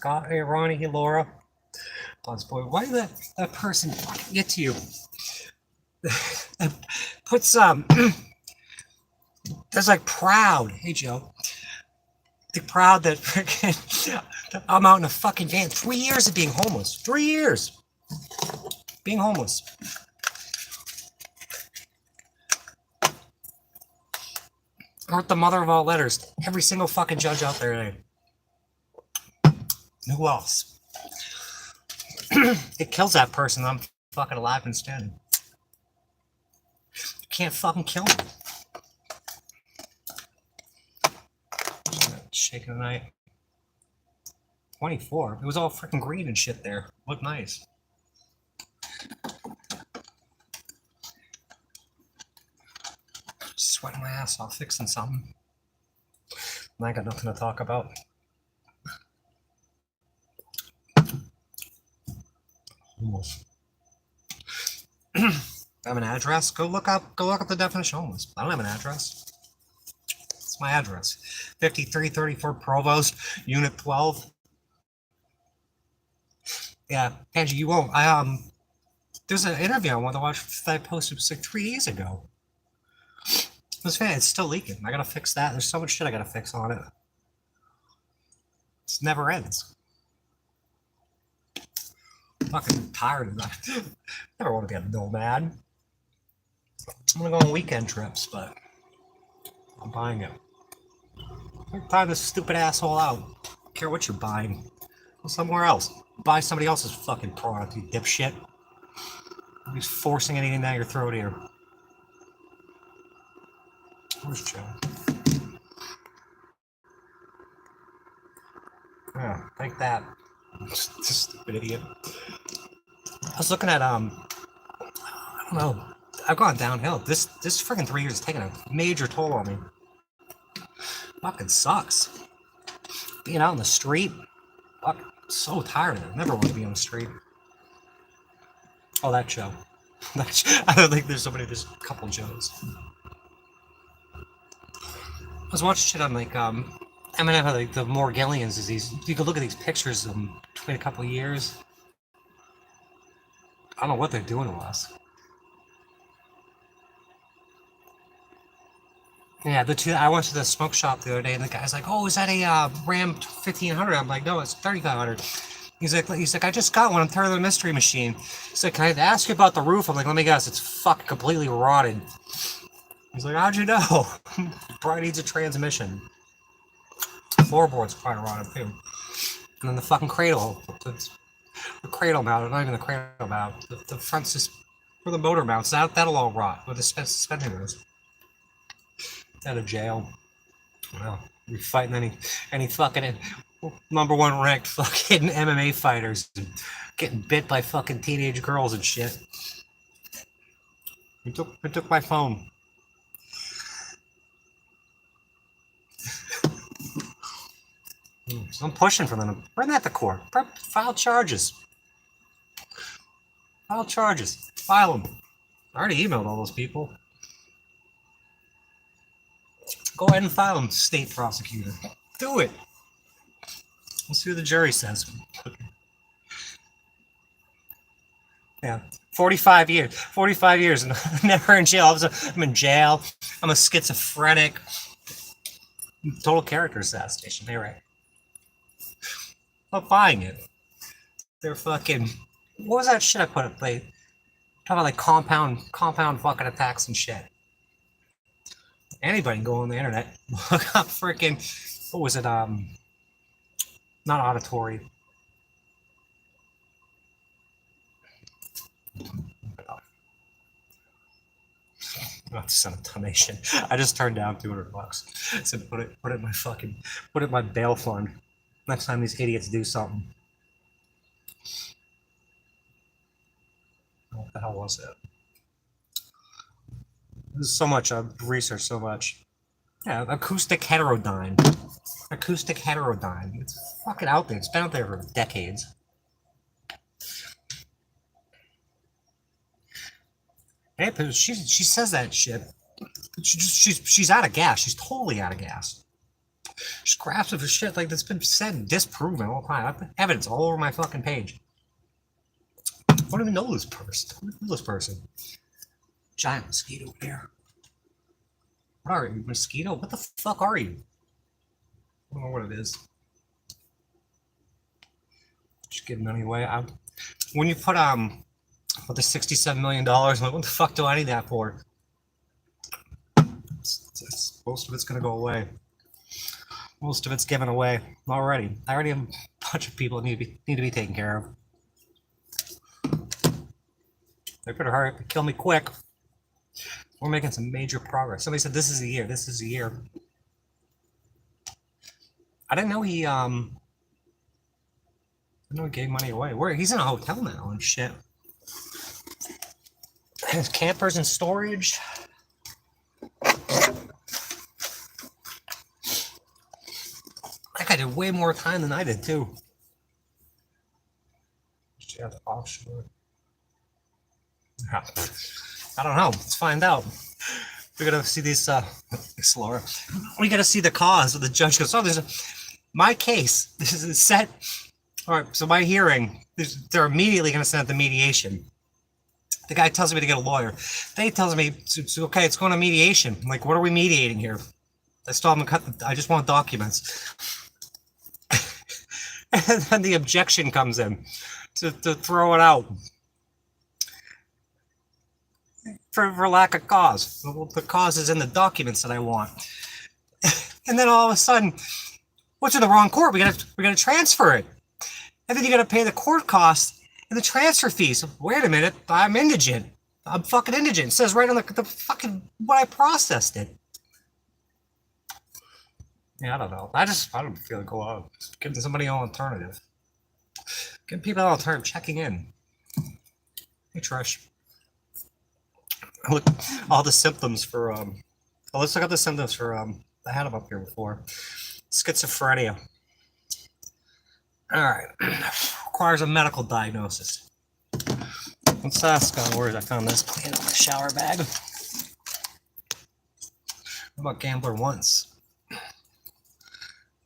Scott. Hey, Ronnie. Hey, Laura. Boy, why did that person get to you? Puts that's like proud. Hey, Joe. The proud that freaking I'm out in a fucking van. 3 years of being homeless. 3 years being homeless. Wrote the mother of all letters. Every single fucking judge out there today. Who else? It kills that person. I'm fucking alive and standing. You can't fucking kill me. Shaking tonight. 24. It was all freaking green and shit there. Looked nice. Sweating my ass off fixing something. And I got nothing to talk about. Homeless. I have an address. Go look up the definition of homeless. I don't have an address. It's my address. 5334 Provost, Unit 12. Yeah, Angie, you won't. There's an interview I wanted to watch that I posted like 3 days ago. It's still leaking. I gotta fix that. There's so much shit I gotta fix on it. It never ends. I'm fucking tired of that. Never want to be a nomad. I'm gonna go on weekend trips, but I'm buying it. Time this stupid asshole out. Don't care what you're buying. Go somewhere else. Buy somebody else's fucking product, you dipshit. Nobody's forcing anything down your throat here. Where's Joe? Yeah, take that. Stupid idiot. I was looking at I don't know. I've gone downhill. This freaking 3 years is taking a major toll on me. Fucking sucks. Being out in the street. Fuck, so tired of it. Never want to be on the street. Oh, that Joe. I don't think there's a couple Joes. I was watching shit on like I mean, like the Morgellons is these. You can look at these pictures of them between a couple of years. I don't know what they're doing to us. Yeah, I went to the smoke shop the other day, and the guy's like, "Oh, is that a Ram 1500?" I'm like, "No, it's 3500." He's like, "I just got one. I'm tired of the mystery machine." He's like, "Can I ask you about the roof?" I'm like, "Let me guess, it's fucking completely rotted." He's like, "How'd you know?" Probably needs a transmission. The floorboard's probably rotted too. And then the fucking cradle, the cradle mount, not even the cradle mount, the front's just where the motor mounts. That'll all rot where the suspension is. Out of jail. Well, you're fighting any fucking #1 ranked fucking MMA fighters and getting bit by fucking teenage girls and shit. He took my phone. So I'm pushing for them. Bring that to court. File charges. File charges. File them. I already emailed all those people. Go ahead and file them, state prosecutor. Do it. We'll see what the jury says. Yeah, 45 years. 45 years, and never in jail. I'm in jail. I'm a schizophrenic. Total character assassination. They're right. I'm not buying it. They're fucking. What was that shit I put up? Like, talking about like compound fucking attacks and shit. Anybody can go on the internet. Look up freaking. What was it? Not auditory. Not to send a donation. I just turned down $200. I said put it in my bail fund. Next time these idiots do something. What the hell was it? There's so much. I've researched so much. Yeah, acoustic heterodyne. Acoustic heterodyne. It's fucking out there. It's been out there for decades. Hey, but she says that shit. She's out of gas. She's totally out of gas. Scraps of shit like that's been said and disproven all the time. I have evidence all over my fucking page. I don't even know this person. I don't know this person. Giant mosquito here. What are you, mosquito? What the fuck are you? I don't know what it is. Just giving money away. When you put with the $67 million, like, what the fuck do I need that for? Most of it's gonna go away. Most of it's given away already. I already have a bunch of people that need to be taken care of. They better hurry up and kill me quick. We're making some major progress. Somebody said this is a year. This is a year. I didn't know he gave money away. Where he's in a hotel now and shit. His campers in storage. That guy did way more time than I did too. Yeah, the offshore. I don't know. Let's find out. We're gonna see these. Laura. We gotta see the cause of the judge goes. Oh, my case. This is set. All right. So my hearing. They're immediately gonna send it to mediation. The guy tells me to get a lawyer. Then he tells me, it's okay, it's going to mediation. I'm like, what are we mediating here? I still haven't cut. I just want documents. And then the objection comes in to throw it out. For lack of cause. The cause is in the documents that I want. And then all of a sudden, what's in the wrong court? We gotta transfer it. And then you gotta pay the court costs and the transfer fees. Wait a minute, I'm indigent. I'm fucking indigent. It says right on the fucking what I processed it. Yeah, I don't know. I don't feel like go out. Giving somebody an alternative. Giving people an alternative, checking in. Hey Trish. Look, all the symptoms for let's look at the symptoms for I had them up here before. Schizophrenia. Alright. Requires a medical diagnosis. Let's ask where I found this. Clean up my shower bag. What about Gambler Once?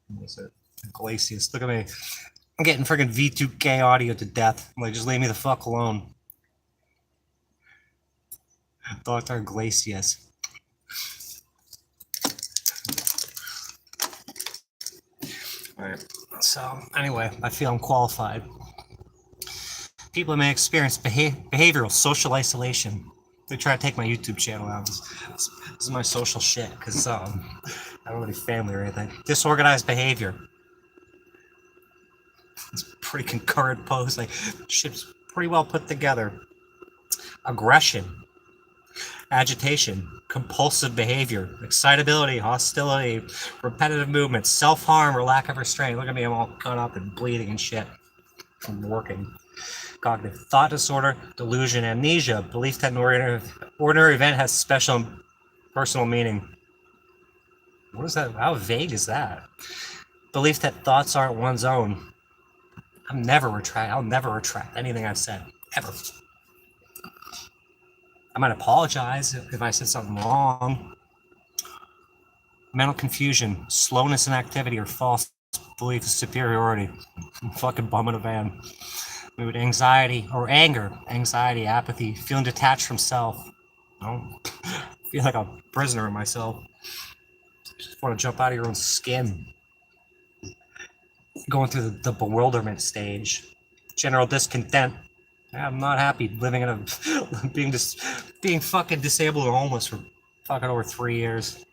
What was it? Glacius. Look at me. I'm getting freaking V2K audio to death. I'm like, just leave me the fuck alone. Dr. Glacius. Alright, so anyway, I feel I'm qualified. People may experience behavioral social isolation. They try to take my YouTube channel out. This is my social shit, because I don't have any family or anything. Disorganized behavior. It's a pretty concurrent post. Like, shit's pretty well put together. Aggression. Agitation, compulsive behavior, excitability, hostility, repetitive movements, self-harm or lack of restraint. Look at me, I'm all cut up and bleeding and shit from working. Cognitive thought disorder, delusion, amnesia, belief that an ordinary event has special personal meaning. What is that? How vague is that? Belief that thoughts aren't one's own. I'll never retract anything I've said, ever. I might apologize if I said something wrong. Mental confusion, slowness in activity, or false belief of superiority. I'm fucking bumming a van. Mood, anxiety, or anger, anxiety, apathy, feeling detached from self. I feel like a prisoner of myself. Just want to jump out of your own skin. Going through the bewilderment stage. General discontent. I'm not happy living in a being fucking disabled or homeless for fucking over 3 years.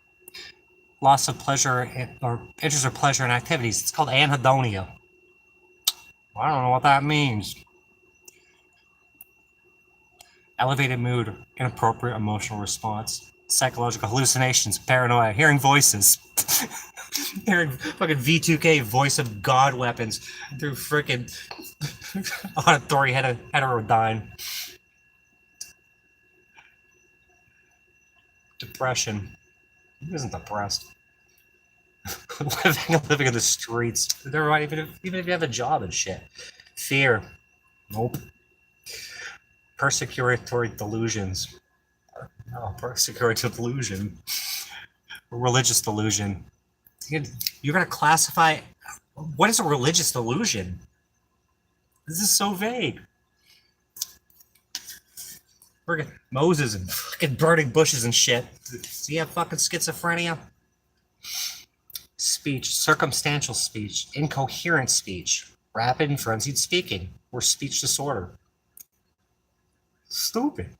Loss of pleasure or interest or pleasure in activities. It's called anhedonia. Well, I don't know what that means. Elevated mood, inappropriate emotional response, psychological hallucinations, paranoia, hearing voices, hearing fucking V2K voice of God weapons through freaking auditory heterodyne. Depression. Who isn't depressed? living in the streets. Even if you have a job and shit. Fear. Nope. Persecutory delusions. Oh, persecutory delusion. Religious delusion. You're gonna classify. What is a religious delusion? This is so vague. Friggin' Moses and fucking burning bushes and shit. Does he have fucking schizophrenia? Speech, circumstantial speech, incoherent speech, rapid and frenzied speaking, or speech disorder. Stupid.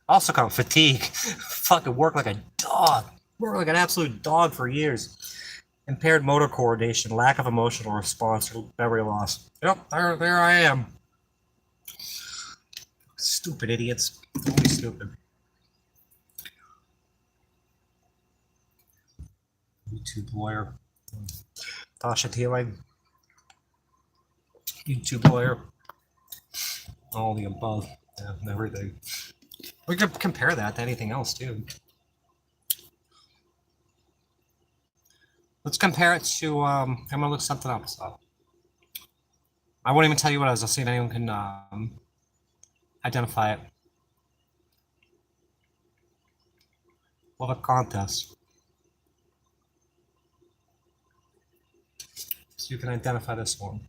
Also called fatigue. Fucking work like a dog. Work like an absolute dog for years. Impaired motor coordination, lack of emotional response, or memory loss. Yep, there I am. Stupid idiots. Totally stupid. YouTube lawyer. Tasha Teeling. YouTube lawyer. All the above. Yeah, everything. We could compare that to anything else, too. Let's compare it to, I'm going to look something else up. I won't even tell you what it is. I'll see if anyone can identify it. What a contest. So you can identify this one.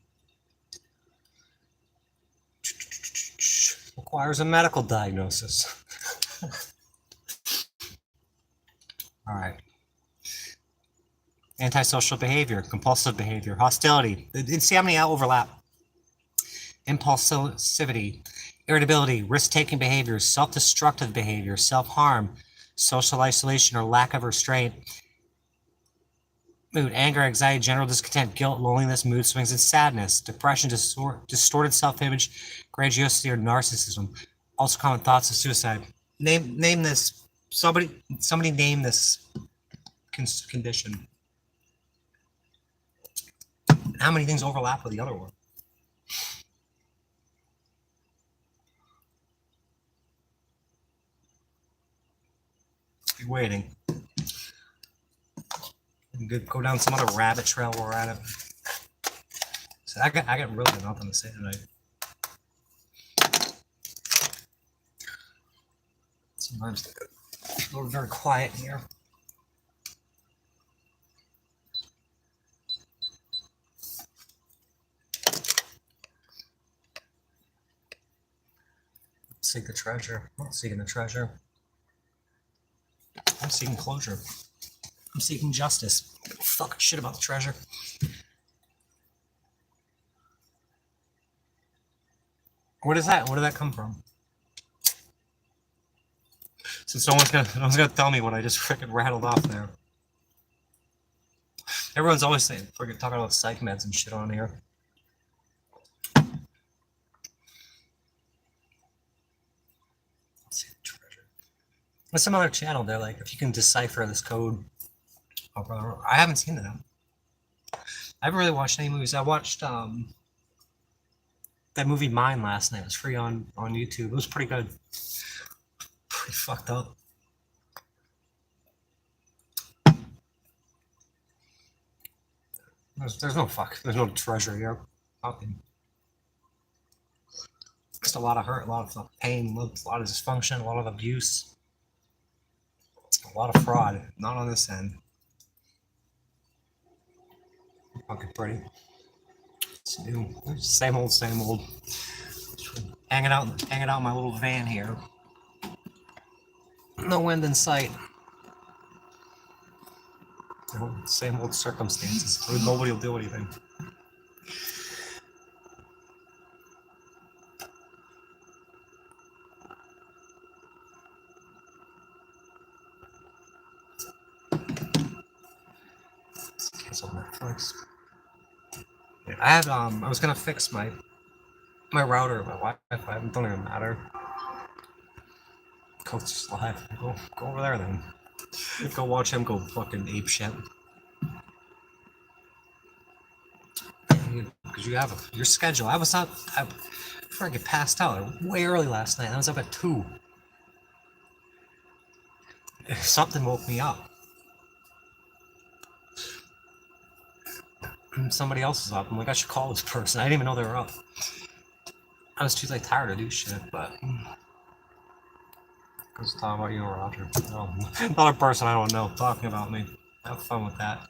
Requires a medical diagnosis. All right. Antisocial behavior, compulsive behavior, hostility. See how many overlap? Impulsivity, irritability, risk-taking behaviors, self-destructive behavior, self-harm, social isolation or lack of restraint, mood, anger, anxiety, general discontent, guilt, loneliness, mood swings, and sadness, depression, distorted self-image, grandiosity, or narcissism. Also common thoughts of suicide. Name this. Somebody name this condition. How many things overlap with the other one? Be waiting. Go down some other rabbit trail while we're at it. So I got really nothing to say tonight. Sometimes people are very quiet here. Seek the treasure. I'm not seeking the treasure. I'm seeking closure. I'm seeking justice. I don't fucking shit about the treasure. What is that? Where did that come from? So someone's gonna tell me what I just freaking rattled off there. Everyone's always saying, freaking talking about psych meds and shit on here. Let's see the treasure. There's some other channel there, like if you can decipher this code. Oh, I haven't seen that. I haven't really watched any movies. I watched that movie Mine last night. It was free on YouTube. It was pretty good. Pretty fucked up. There's no treasure here. Fucking. Just a lot of hurt, a lot of pain, a lot of dysfunction, a lot of abuse, a lot of fraud. Not on this end. Fucking pretty. Same old. Hanging out in my little van here. No end in sight. Same old circumstances. Nobody will do anything. Cancel Netflix. Yeah, I was gonna fix my router, my Wi-Fi. It don't even matter. Coach live. Go over there then. Go watch him go fucking ape shit. Because you have your schedule. I freaking passed out way early last night. I was up at 2. Something woke me up. Somebody else is up. I'm like, I should call this person. I didn't even know they were up. I was too tired to do shit, but I was talking about you, Roger. No, another person I don't know talking about me. Have fun with that.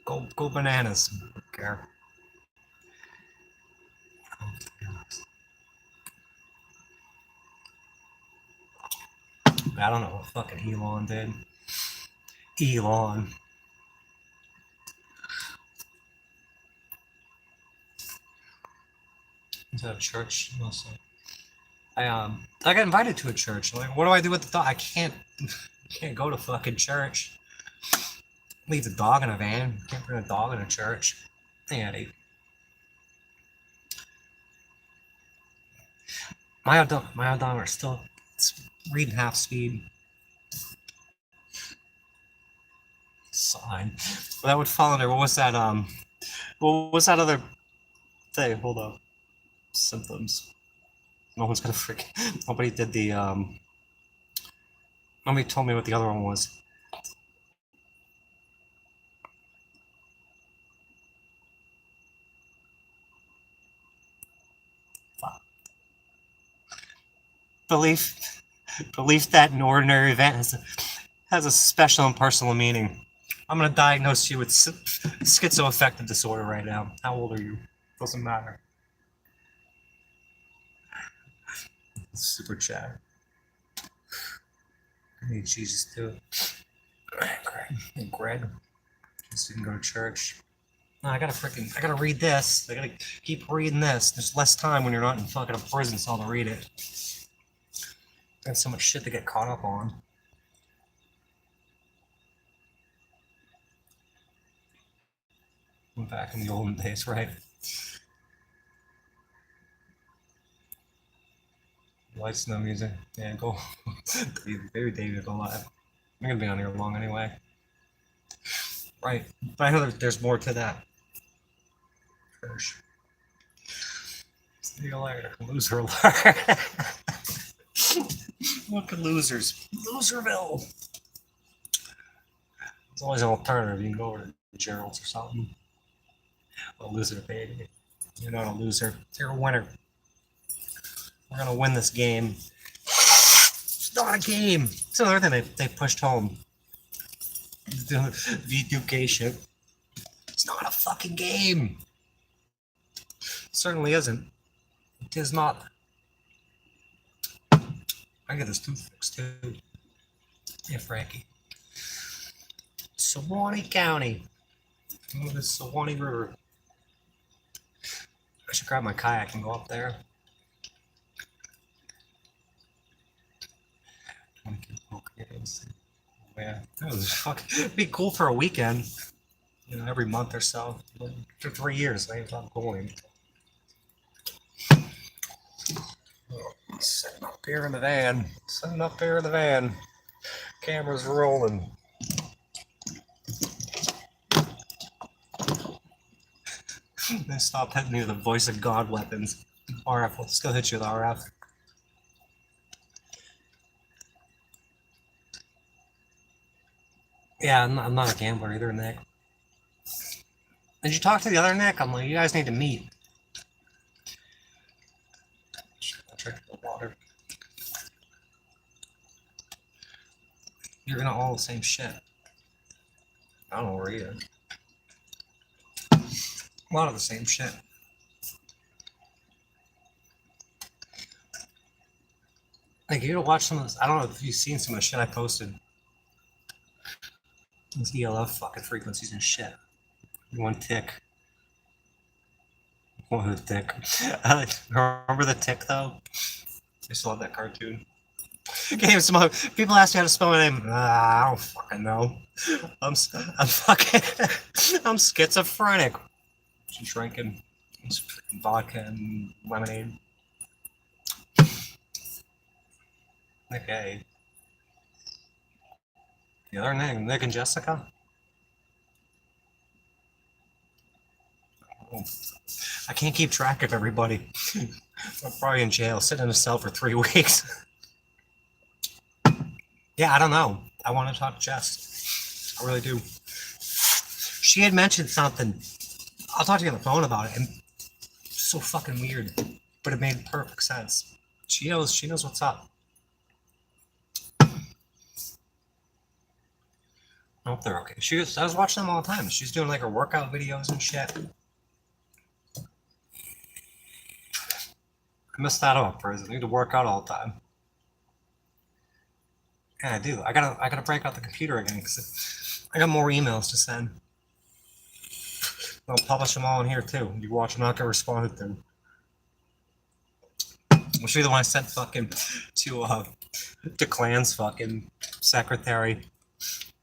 Go bananas. I don't care. I don't know what fucking Elon did. Elon. Is that a church? Mostly. I got invited to a church. Like, what do I do with the dog? I can't go to fucking church. Leave the dog in a van. Can't bring a dog in a church. Yeah, my odometer still reading half speed. Sign. Well, that would fall under, what was that other thing? Hold up. Symptoms. No one's gonna freak. Nobody did the nobody told me what the other one was. Belief that an ordinary event has a special and personal meaning. I'm gonna diagnose you with schizoaffective disorder right now. How old are you? Doesn't matter. Super chat. I need Jesus too. Greg. Just didn't go to church. No, I gotta read this. I gotta keep reading this. There's less time when you're not in fucking prison, so I'll read it. There's so much shit to get caught up on. I'm back in the olden days, right? Lights, no music. Yeah, go. Maybe David alive. I'm gonna be on here long anyway. Right. But I know there's more to that. See you later. Loser alert. Fucking losers. Loserville. There's always an alternative. You can go over to Gerald's or something. A loser, baby. You're not a loser. You're a winner. We're gonna win this game. It's not a game. It's another thing they pushed home. The V2K shit. It's not a fucking game. It certainly isn't. It is not. I get this tooth fixed too. Yeah, Frankie. Suwannee County. Oh, the Suwannee River. I should grab my kayak and go up there. Yeah, that was fucking. It'd be cool for a weekend. You know, every month or so. For 3 years, I ain't not going. Sitting up here in the van. Sitting up here in the van. Camera's rolling. They stop hitting me with the voice of God weapons. RF, we'll still hit you with RF. Yeah, I'm not a gambler either, Nick. Did you talk to the other Nick? I'm like, you guys need to meet. I'll drink the water. You're gonna all the same shit. I don't know where either. A lot of the same shit. Like, you gotta watch some of this. I don't know if you've seen some of the shit I posted. These ELF fucking frequencies and shit. One tick. One tick. Remember the tick though? I still love that cartoon. Okay, some people ask me how to spell my name. I don't fucking know. I'm fucking. I'm schizophrenic. Just drinking vodka and lemonade. Okay. The other name, Nick and Jessica. Oh. I can't keep track of everybody. I'm probably in jail, sitting in a cell for 3 weeks. Yeah, I don't know. I want to talk to Jess. I really do. She had mentioned something. I'll talk to you on the phone about it. And it's so fucking weird, but it made perfect sense. She knows what's up. I hope they're okay. I was watching them all the time. She's doing like her workout videos and shit. I missed that out, person. I need to work out all the time. Yeah, I do. I gotta break out the computer again because I got more emails to send. I'll publish them all in here too. You watch them not get responded to. I'll show you the one I sent fucking to Clan's fucking secretary.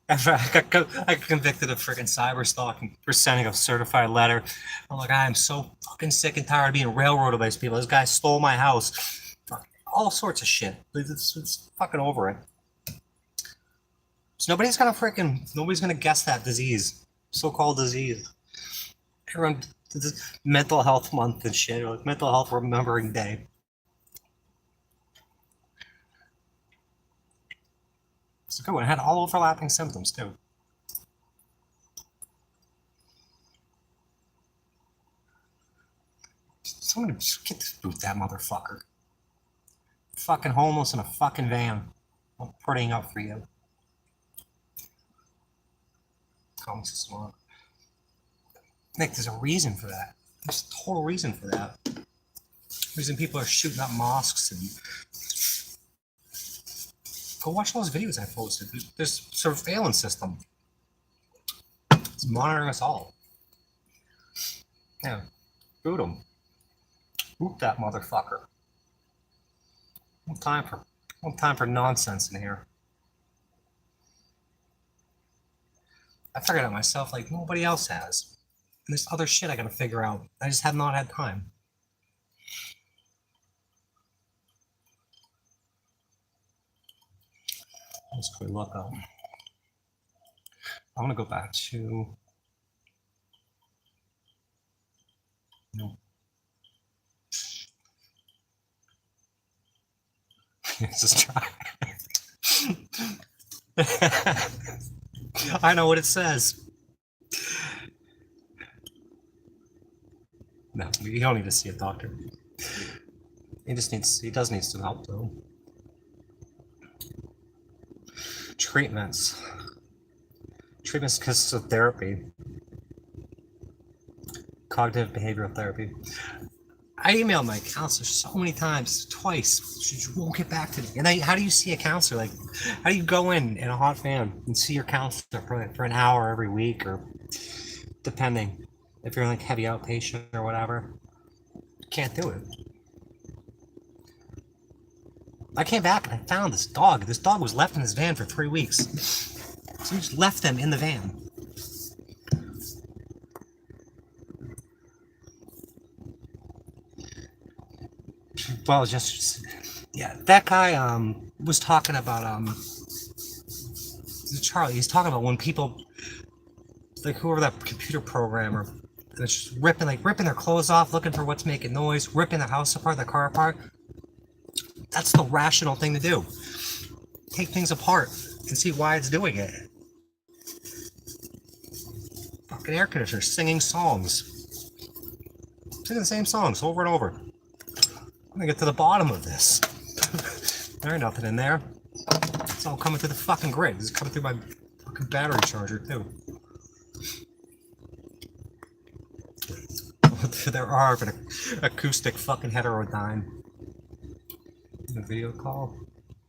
After I got convicted of freaking cyber stalking for sending a certified letter. I'm like, I am so fucking sick and tired of being railroaded by these people. This guy stole my house. All sorts of shit. It's fucking over it. So nobody's gonna guess that disease. So-called disease. Everyone, mental health month and shit, or like mental health remembering day. It's a good one. It had all overlapping symptoms too. Someone just boot that motherfucker. Fucking homeless in a fucking van. I'm putting up for you. Nick, there's a reason for that. There's a total reason for that. The reason people are shooting up mosques and go watch those videos I posted. There's a surveillance system. It's monitoring us all. Yeah. Boot him. Boot that motherfucker. No time for nonsense in here. I figured out myself like nobody else has. And there's other shit I gotta figure out. I just have not had time. Let's quickly look up. I'm gonna go back to no. Let's just try. I know what it says. No, you don't need to see a doctor. He does need some help though. Treatments consists of therapy. Cognitive behavioral therapy. I emailed my counselor so many times, twice. She won't get back to me. And then, how do you see a counselor? Like, how do you go in a hot van and see your counselor for an hour every week, or depending if you're like heavy outpatient or whatever? Can't do it. I came back and I found this dog. This dog was left in his van for 3 weeks. So he just left them in the van. Well, yeah, that guy was talking about Charlie. He's talking about when people, like whoever that computer programmer, that's just ripping their clothes off, looking for what's making noise, ripping the house apart, the car apart. That's the rational thing to do. Take things apart and see why it's doing it. Fucking air conditioner singing songs. Singing the same songs over and over. I'm gonna get to the bottom of this. There ain't nothing in there. It's all coming through the fucking grid. It's coming through my fucking battery charger too. There are an acoustic fucking heterodyne in a video call.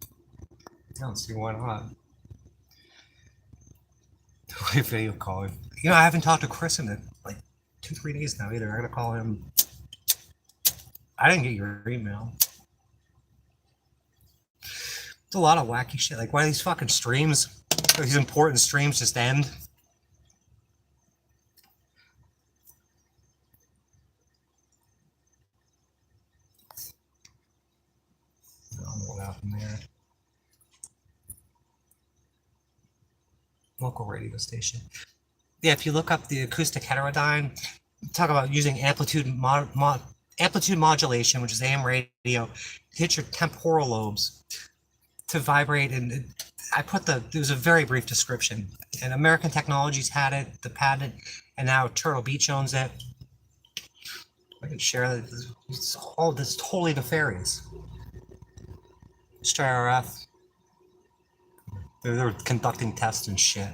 I don't see why not. Video call. You know, I haven't talked to Chris in like 2-3 days now either. I gotta call him. I didn't get your email. It's a lot of wacky shit. Like, why these fucking streams, these important streams just end? I don't know what happened there. Local radio station. Yeah, if you look up the acoustic heterodyne, talk about using amplitude modulation, which is AM radio, to hit your temporal lobes to vibrate. And it was a very brief description. And American Technologies had it, the patent, and now Turtle Beach owns it. I can share that. It's totally nefarious. Just try RF. They're conducting tests and shit.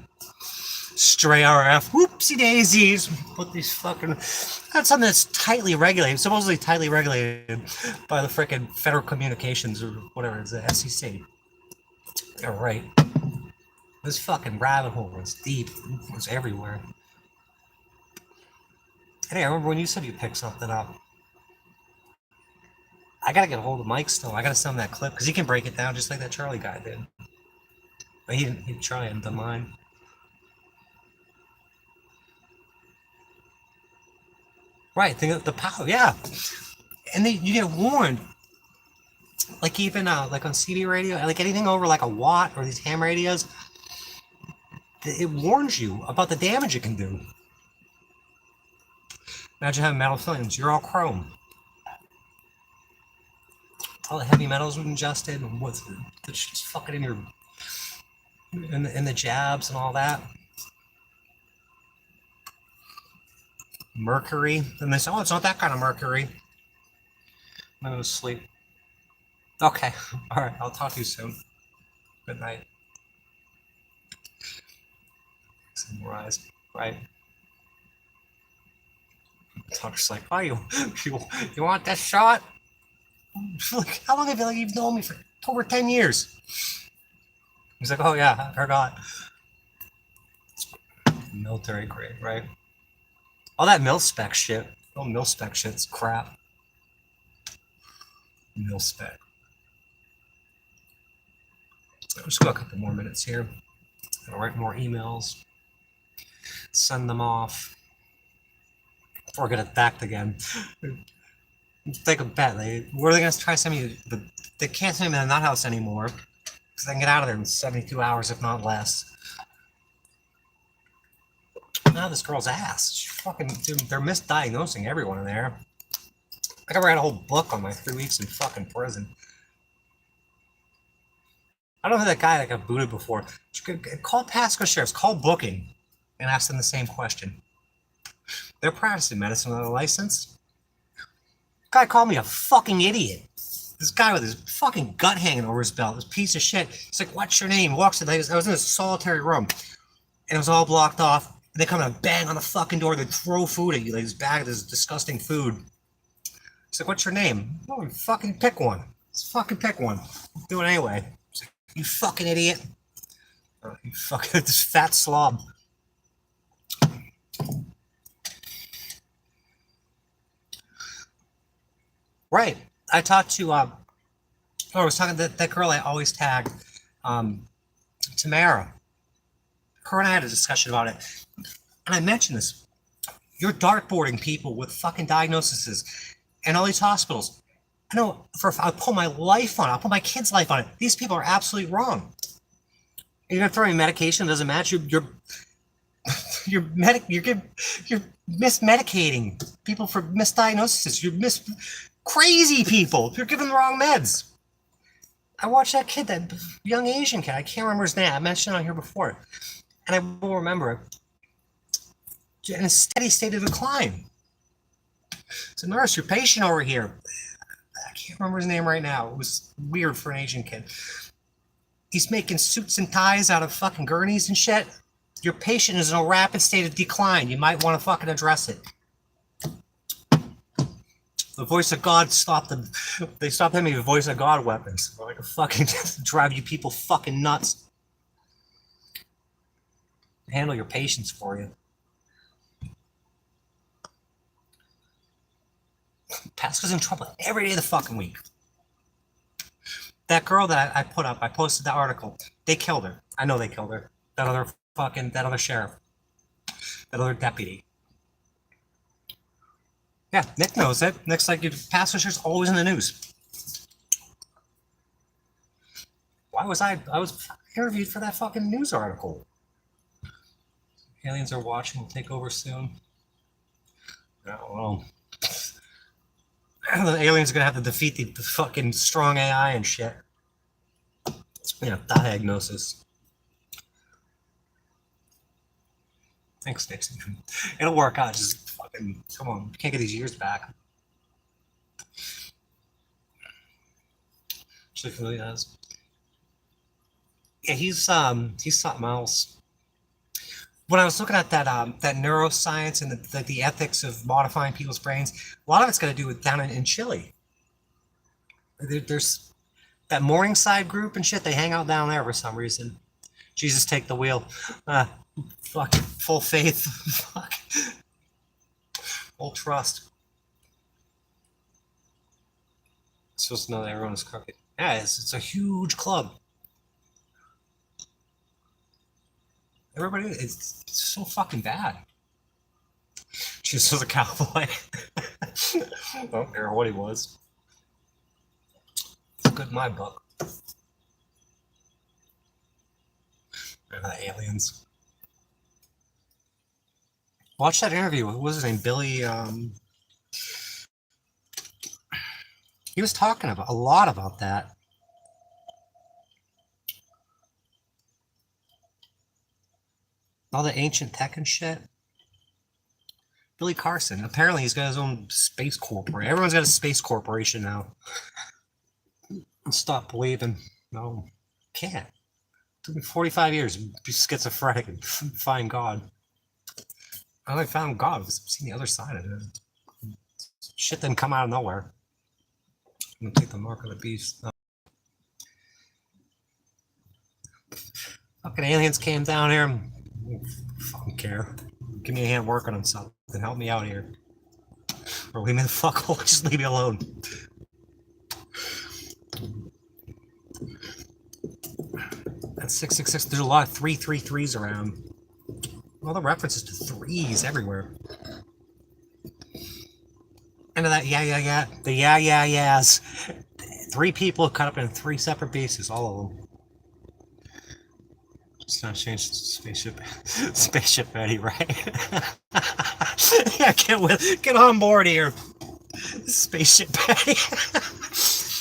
Stray RF, whoopsie daisies. Put these fucking. That's something that's tightly regulated, supposedly tightly regulated by the frickin' Federal Communications or whatever it's the SEC. They're right. This fucking rabbit hole was deep. It was everywhere. Hey, I remember when you said you picked something up. I gotta get a hold of Mike still. I gotta send him that clip because he can break it down just like that Charlie guy did. But he didn't try and done mine. Right, think of the power, yeah. And you get warned. Like even like on CB radio, like anything over like a watt or these ham radios, it warns you about the damage it can do. Imagine having metal fillings. You're all chrome. All the heavy metals we've ingested, and what's just fucking in your in the jabs and all that. Mercury. And they say, oh, it's not that kind of mercury. I'm gonna sleep. Okay. All right. I'll talk to you soon. Good night. Sunrise. Right. Doctor's like, oh, you want that shot? Like, how long have you've known me for over 10 years? He's like, oh yeah, I forgot. Military grade, right? All that mil-spec shit. Oh, mil-spec shit's crap. Mil-spec. I'll just go a couple more minutes here. I'll write more emails. Send them off. Before I get attacked again. Take a bet. Where are they going to try to send me? They can't send me to the nut house anymore. Because they can get out of there in 72 hours, if not less. Now this girl's ass. She fucking, dude, they're misdiagnosing everyone in there. I could write a whole book on my 3 weeks in fucking prison. I don't know who that guy that got booted before. Call Pasco Sheriff's, call booking, and ask them the same question. They're practicing medicine without a license. Guy called me a fucking idiot. This guy with his fucking gut hanging over his belt, this piece of shit. He's like, what's your name? Walks in, I was in a solitary room, and it was all blocked off. And they come and bang on the fucking door. They throw food at you, like this bag of this disgusting food. He's like, what's your name? Oh, fucking pick one. Let's fucking pick one. Do it anyway. He's like, you fucking idiot. Oh, you fucking this fat slob. Right. I talked to I was talking to that girl I always tag, Tamara. Her and I had a discussion about it. And I mentioned this. You're dartboarding people with fucking diagnoses and all these hospitals. I know I'll put my life on it. I'll put my kid's life on it. These people are absolutely wrong. You're gonna throw in medication, it doesn't match. You're mismedicating people for misdiagnoses. You're crazy people. You're giving the wrong meds. I watched that kid, that young Asian kid. I can't remember his name. I mentioned it on here before. And I will remember it. In a steady state of decline. It's a nurse, your patient over here. I can't remember his name right now. It was weird for an Asian kid. He's making suits and ties out of fucking gurneys and shit. Your patient is in a rapid state of decline. You might want to fucking address it. The voice of God stopped them. They stopped having the voice of God weapons. They're like a fucking drive you people fucking nuts. Handle your patients for you. Pasco's in trouble every day of the fucking week. That girl that I put up, I posted the article. They killed her. I know they killed her. That other sheriff. That other deputy. Yeah, Nick knows it. Nick's like, Pasco Sheriff's always in the news. Why was I was interviewed for that fucking news article. Aliens are watching, will take over soon. Oh, well. The aliens are gonna have to defeat the fucking strong AI and shit. Yeah, diagnosis. Thanks, Nixon. It'll work out. Just fucking come on. You can't get these years back. Actually, really does. Yeah, he's something else. When I was looking at that neuroscience and the ethics of modifying people's brains, a lot of it's got to do with down in Chile. There's that Morningside group and shit. They hang out down there for some reason. Jesus, take the wheel. Fuck. Full faith. Fuck. Full trust. Supposed to know that everyone is crooked. Yeah, it's a huge club. Everybody, it's so fucking bad. Jesus was a cowboy. I don't care what he was. It's good in my book. Aliens. Watch that interview. What was his name? Billy. He was talking about a lot about that. All the ancient tech and shit. Billy Carson. Apparently, he's got his own space corporation. Everyone's got a space corporation now. Stop believing. No, can't. It took me 45 years to be schizophrenic and find God. I only found God because I've seen the other side of it. Shit didn't come out of nowhere. I'm gonna take the mark of the beast. Fucking aliens came down here. I don't fucking care. Give me a hand working on something. Help me out here. Or leave me the fuck hole. Just leave me alone. That's 666. There's a lot of 333s around. All the references to threes everywhere. And that the yeahs. 3 people cut up in 3 separate pieces, all of them. Just not change spaceship Eddie, right? Yeah, get on board here. Spaceship Eddie.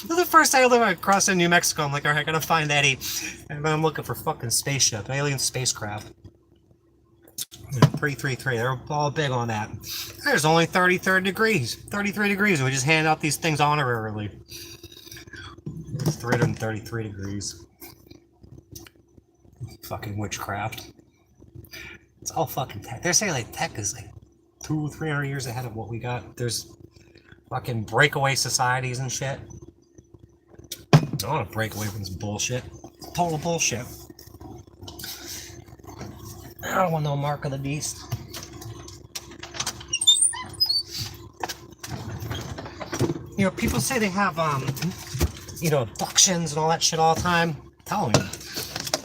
The first time I live across in New Mexico, I'm like, alright, I gotta find Eddie. And then I'm looking for fucking spaceship, alien spacecraft. 333, they're all big on that. There's only 33 degrees, and we just hand out these things honorarily. It's 333 degrees. Fucking witchcraft. It's all fucking tech. They're saying like tech is like 200-300 years ahead of what we got. There's fucking breakaway societies and shit. I don't want to break away from this bullshit. It's total bullshit. I don't want no mark of the beast. You know, people say they have, you know, abductions and all that shit all the time. I'm telling you,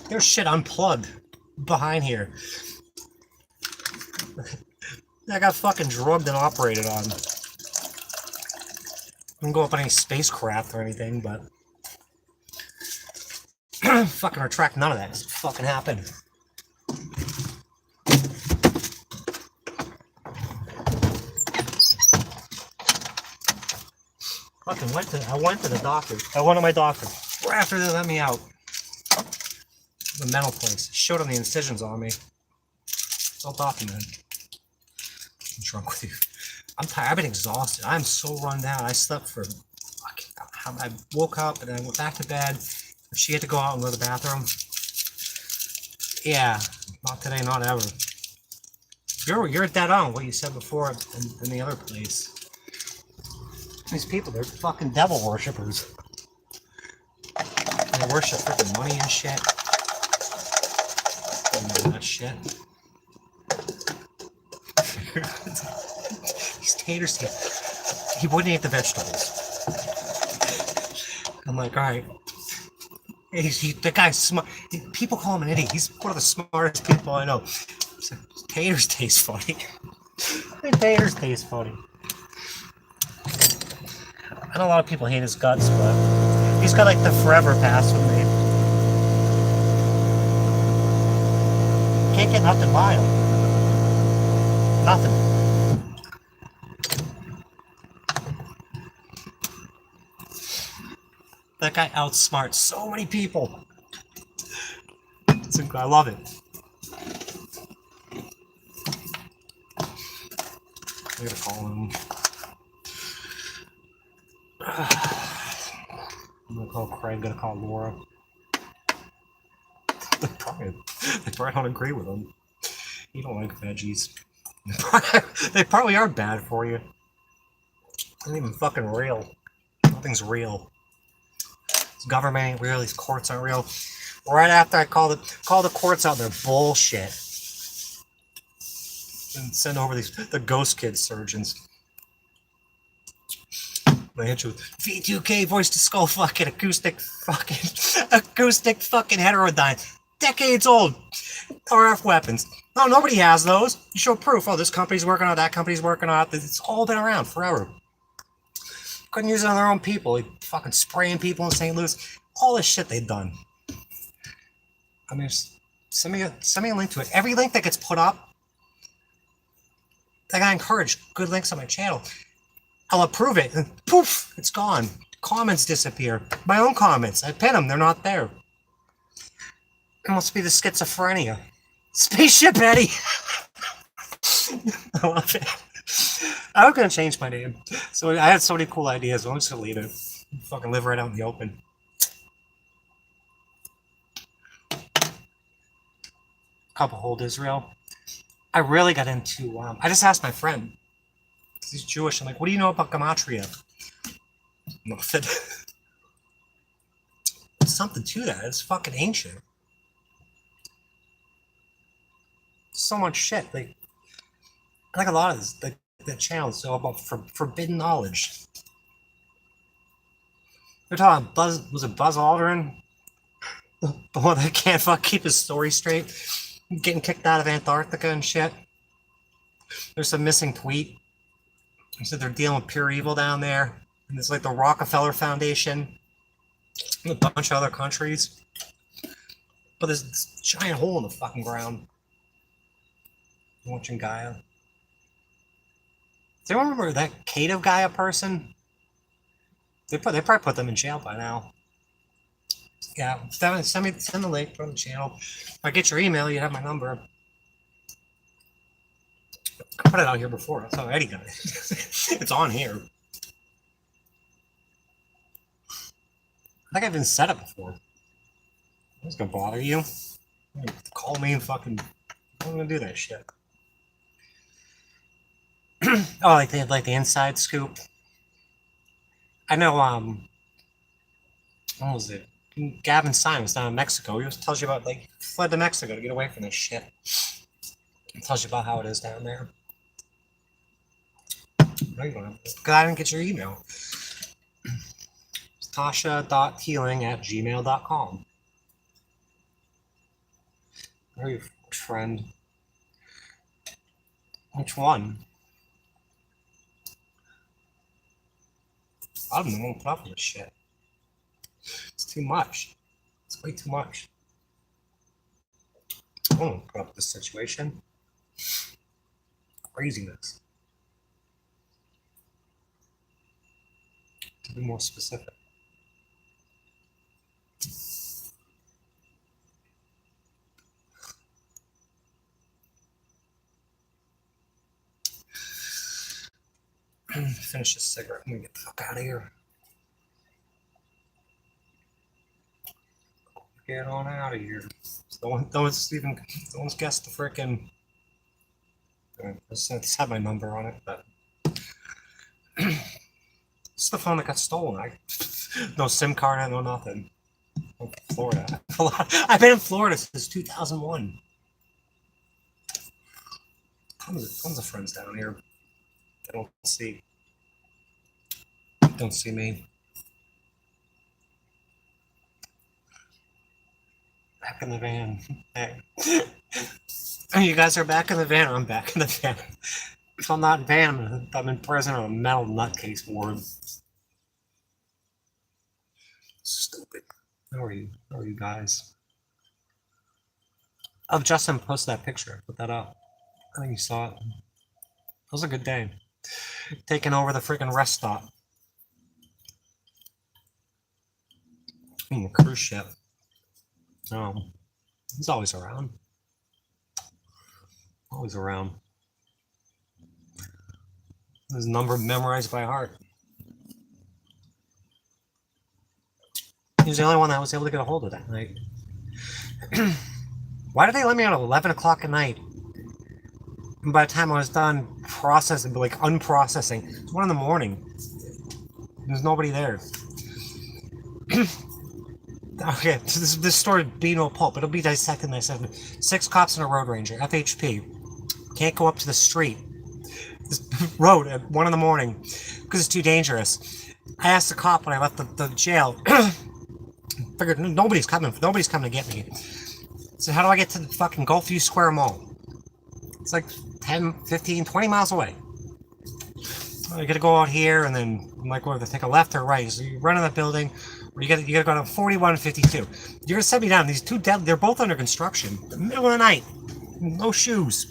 there's shit unplugged behind here. I got fucking drugged and operated on. I didn't go up on any spacecraft or anything, but fucking retract none of that. It's fucking happened. I went to the doctor. I went to my doctor right after they let me out. The mental place. Showed them the incisions on me. It's all documented. I'm drunk with you. I'm tired. I've been exhausted. I'm so run down. I slept for. I woke up and I went back to bed. She had to go out and go to the bathroom. Yeah, not today, not ever. You're dead on what you said before in the other place. These people, they're fucking devil worshippers. They worship freaking money and shit. And that shit. These taters, he wouldn't eat the vegetables. I'm like, alright. The guy's smart. People call him an idiot. He's one of the smartest people I know. So, taters taste funny. Taters taste funny. I know a lot of people hate his guts, but he's got like the forever pass with me. Can't get nothing by him. Nothing. That guy outsmarts so many people. I love it. I gotta call him. I'm gonna call Craig, gonna call Laura. They probably don't agree with them. You don't like veggies. They probably are bad for you. They're not even fucking real. Nothing's real. This government ain't real. These courts aren't real. Right after I call the courts out, they're bullshit. And send over the ghost kid surgeons. I hit you with V2K voice to skull fucking acoustic heterodyne. Decades old. RF weapons. No, nobody has those. You show proof. Oh, this company's working on it, that company's working on it. It's all been around forever. Couldn't use it on their own people. Like fucking spraying people in St. Louis. All this shit they've done. I mean, send me a link to it. Every link that gets put up, I got encouraged. Good links on my channel. I'll approve it, and poof, it's gone. Comments disappear. My own comments. I pin them. They're not there. It must be the schizophrenia. Spaceship Eddie. I love it. I was gonna change my name. So I had so many cool ideas. I'm just gonna leave it. Fucking live right out in the open. Couple hold Israel. I really got into. I just asked my friend. He's Jewish. I'm like, what do you know about gematria? Nothing. There's something to that. It's fucking ancient. So much shit. Like a lot of this, the channels so about forbidden knowledge. They're talking Buzz. Was it Buzz Aldrin? The one that can't keep his story straight. Getting kicked out of Antarctica and shit. There's a missing tweet. They said they're dealing with pure evil down there. And it's like the Rockefeller Foundation. And a bunch of other countries. But there's this giant hole in the fucking ground. I'm watching Gaia. Do you remember that Cave Gaia person? They probably put them in jail by now. Yeah, send the link from the channel. If I get your email, you have my number. I put it out here before. That's how Eddie got it. It's on here. I think I've even said it before. I was gonna bother you. Call me and fucking. I'm gonna do that shit. Oh, like the inside scoop. I know. What was it? Gavin Simons down in Mexico. He tells you about like fled to Mexico to get away from this shit. He tells you about how it is down there. No, you don't have to. I didn't get your email. Tasha.healing@gmail.com. Where are you, friend? Which one? I don't know. Put up with this shit. It's too much. It's way too much. I don't want to put up with this situation. Craziness. To be more specific. Finish this cigarette. I'm gonna get the fuck out of here. Get on out of here. No one's guessed the frickin'. It's had my number on it, but it's the phone that got stolen. No SIM card, no nothing. I'm from Florida. I've been in Florida since 2001. Tons of friends down here. They don't see me. Back in the van. Hey. You guys are back in the van, I'm back in the van. If I'm not in van, I'm in prison on a mental nutcase ward. Stupid. How are you guys? Oh, Justin posted that picture. Put that up. I think you saw it. It was a good day. Taking over the freaking rest stop. The cruise ship. Oh, he's always around. Always around. His number memorized by heart. He was the only one that was able to get a hold of that night. Why did they let me out at 11 o'clock at night? And by the time I was done processing, like unprocessing, it's 1 in the morning. There's nobody there. Okay, so this story be no pulp. It'll be dissected. 6 cops and a road ranger, FHP, can't go up to the street, this road at 1 in the morning because it's too dangerous. I asked the cop when I left the jail. Figured nobody's coming to get me. So how do I get to the fucking Gulfview Square Mall? It's like 10, 15, 20 miles away. You gotta go out here and then like whether take a left or right. So you run in that building, or you gotta go to 41 and 52. You're gonna set me down. These two they're both under construction. The middle of the night. No shoes.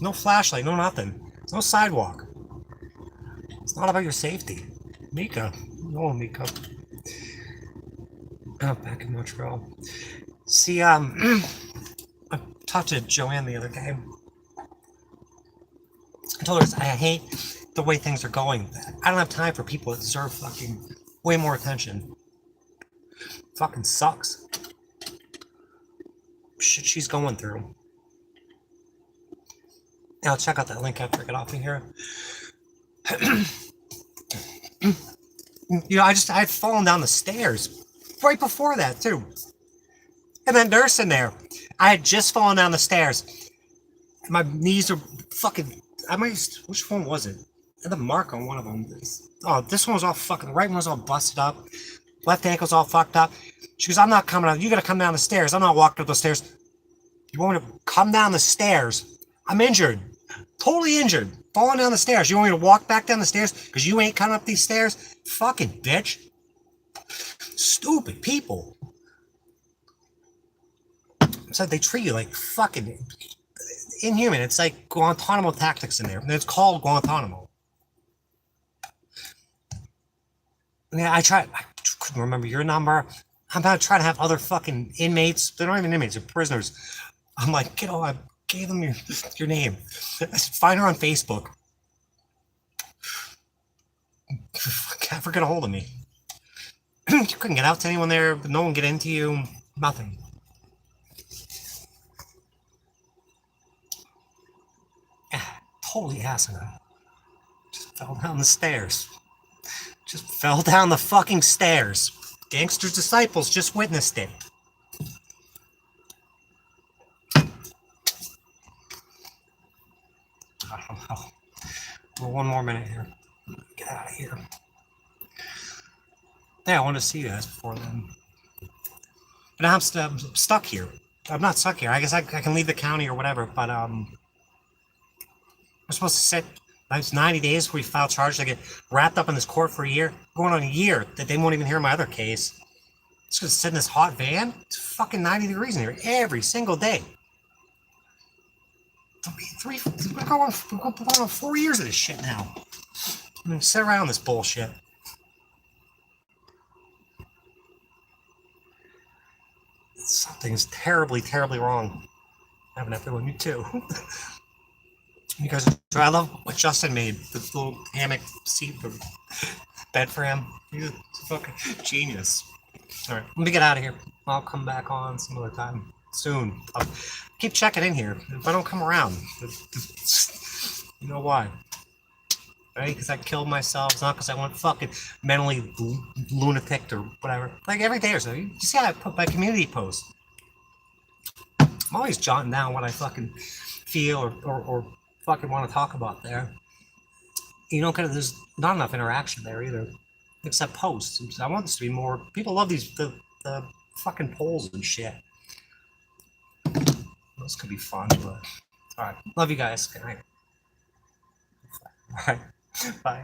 No flashlight, no nothing. There's no sidewalk. It's not about your safety. Mika. No, Mika. Oh, back in Montreal. See, I talked to Joanne the other day. I told her I hate the way things are going. I don't have time for people that deserve fucking way more attention. Fucking sucks. Shit she's going through. Yeah, I'll check out that link after I get off of here. You know, I had fallen down the stairs right before that too. And then nurse in there. I had just fallen down the stairs. My knees are fucking. Which one was it? I had a mark on one of them. Oh, this one was all fucking. The right one was all busted up. Left ankle's all fucked up. She goes, I'm not coming out. You gotta come down the stairs. I'm not walking up the stairs. You want me to come down the stairs? I'm injured. Totally injured. Falling down the stairs. You want me to walk back down the stairs because you ain't coming up these stairs? Fucking bitch. Stupid people. So they treat you like fucking inhuman. It's like Guantanamo tactics in there. And it's called Guantanamo. Yeah, I couldn't remember your number. I'm about to try to have other fucking inmates. They're not even inmates, they're prisoners. I'm like, kiddo, I gave them your name. Find her on Facebook. Can't get a hold of me. You couldn't get out to anyone there, but no one get into you. Nothing. Totally asinine. Just fell down the stairs. Just fell down the fucking stairs. Gangster's disciples just witnessed it. I don't know. Well, one more minute here. Get out of here. Yeah, I want to see you guys before then. But I'm stuck here. I'm not stuck here. I guess I can leave the county or whatever, but I'm supposed to sit. It's 90 days before we file charges. I get wrapped up in this court for a year. Going on a year that they won't even hear my other case. It's gonna sit in this hot van. It's fucking 90 degrees in here every single day. We're going on 4 years of this shit now. I'm gonna sit around this bullshit. Something's terribly, terribly wrong. Having everyone, you too. You guys, I love what Justin made. This little hammock seat, the bed for him. He's a fucking genius. All right, let me get out of here. I'll come back on some other time soon. I'll keep checking in here. If I don't come around, you know why? Right? Because I killed myself. It's not because I went fucking mentally lunatic or whatever. Like every day or so. You see how I put my community posts? I'm always jotting down what I fucking feel or fucking want to talk about there. You know, kind of there's not enough interaction there either. Except posts. I want this to be more. People love these the fucking polls and shit. Those could be fun, but alright. Love you guys. Good night. Alright. Bye.